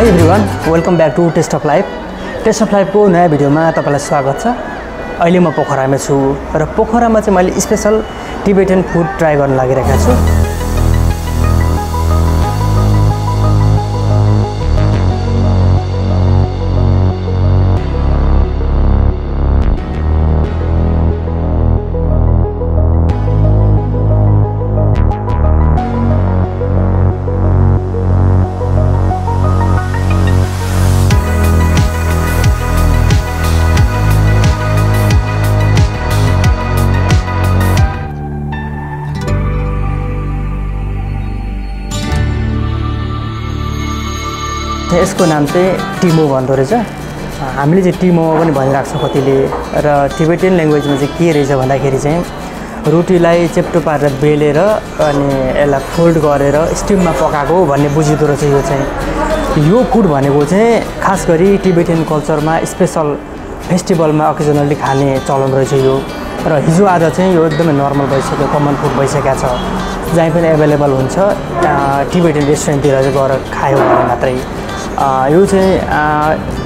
High everyone, welcome back to taste of life. Taste of लाइफको नयाँ भिडियोमा तपाईँलाई स्वागत छ। अहिले म पोखरामा छु र पोखरामा चाहिँ मैले स्पेशल टिबेटन फुड ट्राई गर्न लागिरहेको छु। यसको नाम चाहिँ टिमो भन्दो रहेछ। हामीले चाहिँ टिमो पनि भनिरहेको छ कतिले। र टिबेटन ल्याङ्ग्वेजमा चाहिँ के रहेछ भन्दाखेरि चाहिँ रोटीलाई चेप्टो पारेर बेलेर अनि यसलाई फोल्ड गरेर स्टिममा पकाएको भन्ने बुझिँदो रहेछ। यो चाहिँ यो फुड भनेको चाहिँ खास गरी टिबेटन कल्चरमा स्पेसल फेस्टिभलमा अकेजनली खाने चलन रहेछ यो। र हिजो आज चाहिँ यो एकदमै नर्मल भइसक्यो, कमन फुड भइसकेको छ। जहीँ पनि एभाइलेबल हुन्छ, टिबेटन रेस्टुरेन्टतिर चाहिँ गएर खायो भने मात्रै। यो चाहिँ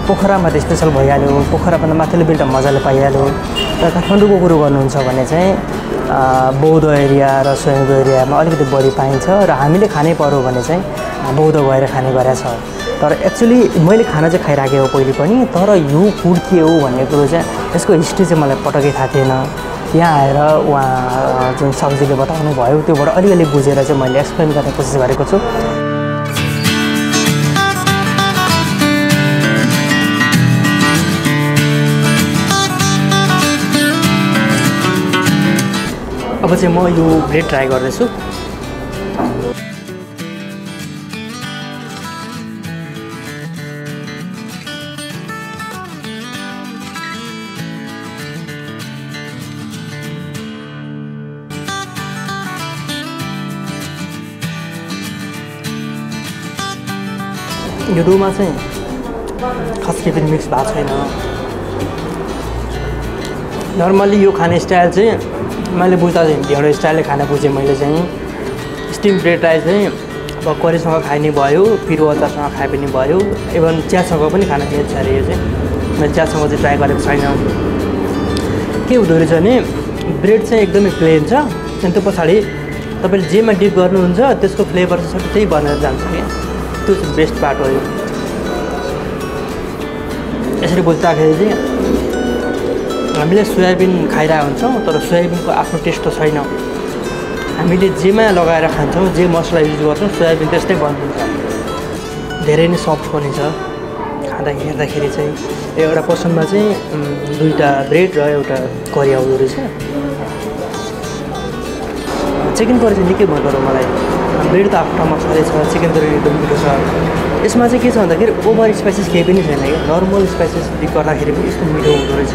पोखरामा त स्पेसल भइहाल्यो। पोखरा पनि माथिल्लो बिल्टा मजाले पाइहाल्यो। र काठमाडौँको कुरो गर्नुहुन्छ भने चाहिँ बौद्ध एरिया र स्वयंको एरियामा अलिकति बढी पाइन्छ। र हामीले खानै पर्यो भने चाहिँ बौद्ध गएर खाने गरेछ। तर एक्चुअली मैले खाना चाहिँ खाइराखेको हो पहिले पनि। तर यो फुड के हो भन्ने कुरो चाहिँ यसको हिस्ट्री चाहिँ मलाई पटक्कै थाहा थिएन। यहाँ आएर उहाँ जुन सब्जीले बताउनु भयो त्योबाट अलिअलि बुझेर चाहिँ मैले एक्सप्लेन गर्ने कोसिस गरेको छु। अब चाहिँ म यो ब्रेड ट्राई गर्दैछु। यो डोमा चाहिँ खास केही पनि मिक्स भएको छैन। नर्मली यो खाने स्टाइल चाहिँ मैले बुझ्दा चाहिँ हिन्दीबाट स्टाइलले खाना बुझेँ मैले चाहिँ। स्टिम ब्रेड राइस चाहिँ अब करीसँग खाइने भयो, पिरो अचारसँग खाए पनि भयो, इभन चियासँग पनि खाना मिल्छ अरे। यो चाहिँ मैले चियासँग चाहिँ ट्राई गरेको छैन। के हुँदो रहेछ भने ब्रेड चाहिँ एकदमै प्लेन छ अनि त्यो पछाडि तपाईँले जेमा डिप गर्नुहुन्छ त्यसको फ्लेभर चाहिँ त्यही बनेर जान्छ क्या। त्यो चाहिँ बेस्ट पार्ट हो। यो यसरी बुझ्दाखेरि चाहिँ हामीले सोयाबिन खाइरहेको हुन्छौँ तर सोयाबिनको आफ्नो टेस्ट त छैन। हामीले जेमा लगाएर खान्छौँ, जे मसला युज गर्छौँ सोयाबिन त्यस्तै बनिन्छ। धेरै नै सफ्ट पनि छ खाँदा हेर्दाखेरि चाहिँ। एउटा पर्सनमा चाहिँ 2टा ब्रेड र एउटा करी आउँदो रहेछ। चिकन करी चाहिँ निकै मनपर्यो मलाई। ब्रेड त आफ्नो ठाउँमा छँदै छ, चिकन करी एकदम मिठो छ। यसमा चाहिँ के छ भन्दाखेरि ओभर स्पाइसेस केही पनि छैन क्या। नर्मल स्पाइसेस गर्दाखेरि पनि यस्तो मिठो हुँदो रहेछ।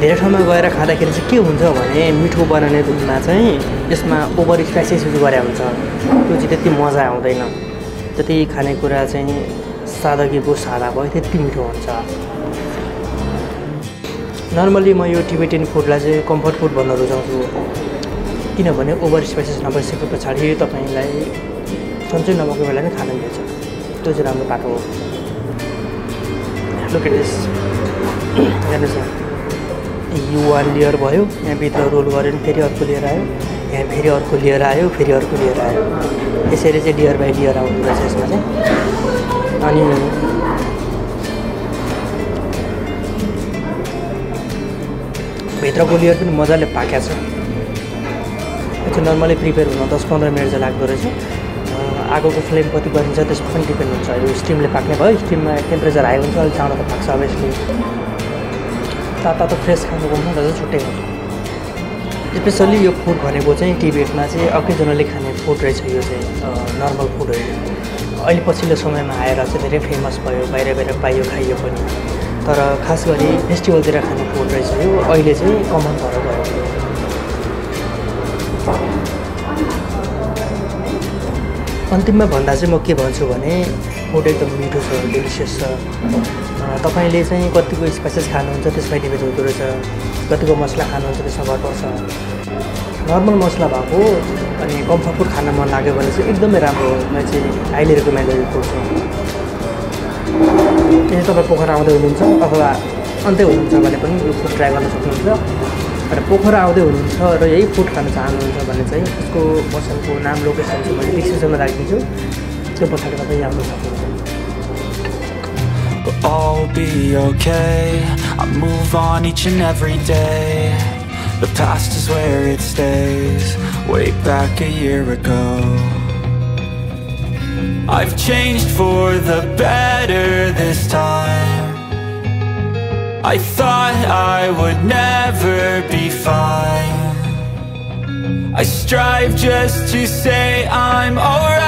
धेरै ठाउँमा गएर खाँदाखेरि चाहिँ के हुन्छ भने मिठो बनाउने दुधमा चाहिँ यसमा ओभर स्पाइसेस युज गरे हुन्छ। त्यो चाहिँ त्यति मजा आउँदैन। जति खानेकुरा चाहिँ सादागिको सादा भयो त्यति मिठो हुन्छ। नर्मली म यो टिबेटन फुडलाई चाहिँ कम्फर्ट फुड भन्न रुचाउँछु। किनभने ओभर स्पाइसेस नभइसके पछाडि तपाईँलाई सन्चै नभएको बेला नै खान मिल्छ। त्यो चाहिँ राम्रो बाटो हो। लुक एट दिस, हेर्नुहोस् न। यो 1 लेयर भयो, यहाँभित्र रोल गऱ्यो भने फेरि अर्को लेयर आयो, यहाँ फेरि अर्को लेयर आयो, फेरि अर्को लेयर आयो। यसरी चाहिँ लेयर बाई लेयर आउँदो रहेछ यसमा चाहिँ। अनि भित्रको लेयर पनि मजाले पाकेको छ। यो चाहिँ नर्मली प्रिपेयर हुन 10-15 मिनट चाहिँ लाग्दो रहेछ। आगोको फ्लेम कति गरिन्छ त्यसमा पनि डिपेन्ड हुन्छ। यो स्टिमले पाक्ने भयो, स्टिममा टेम्परेचर हाई हुन्छ, अलिक चाँडो त पाक्छ अभियसली। तातो फ्रेस खानुको मजा चाहिँ छुट्टै हुन्छ। स्पेसल्ली यो फुड भनेको चाहिँ टिबेटमा चाहिँ अकेजनली खाने फुड रहेछ। यो चाहिँ नर्मल फुड हो। अहिले पछिल्लो समयमा आएर चाहिँ धेरै फेमस भयो, बाहिर पाइयो, खाइयो पनि। तर खास गरी फेस्टिभलतिर खाने फुड रहेछ यो। अहिले चाहिँ कमन भएर गयो। अन्तिममा भन्दा चाहिँ म के भन्छु भने फुड एकदम मिठो छ, डिलिसियस छ। तपाईँले चाहिँ कतिको स्पाइसेस खानुहुन्छ त्यसमा डिपेन्ड हुँदो रहेछ। कतिको मसला खानुहुन्छ त्यसमा भर पर्छ। नर्मल मसला भएको अनि कम्फर्ट फुड खान मन लाग्यो भने चाहिँ एकदमै राम्रो हो। म चाहिँ हाइली रिकमेन्ड गर्छु। यदि तपाईँ पोखरा आउँदै हुनुहुन्छ अथवा अन्तै हुनुहुन्छ भने पनि यो फुड ट्राई गर्न सक्नुहुन्छ र पोखरा आउँदै हुनुहुन्छ र यही फुड खान चाहनुहुन्छ भने चाहिँ उसको पसलको नाम लोकेसन चाहिँ मैले डिस्क्रिप्सनमा राखिदिन्छु त्यो पछाडि तपाईँ आउन सक्नुहुन्छ All be okay. I move on each and every day. The past is where it stays. Way back a year ago, I've changed for the better this time. I thought I would never be fine. I strive just to say I'm alright.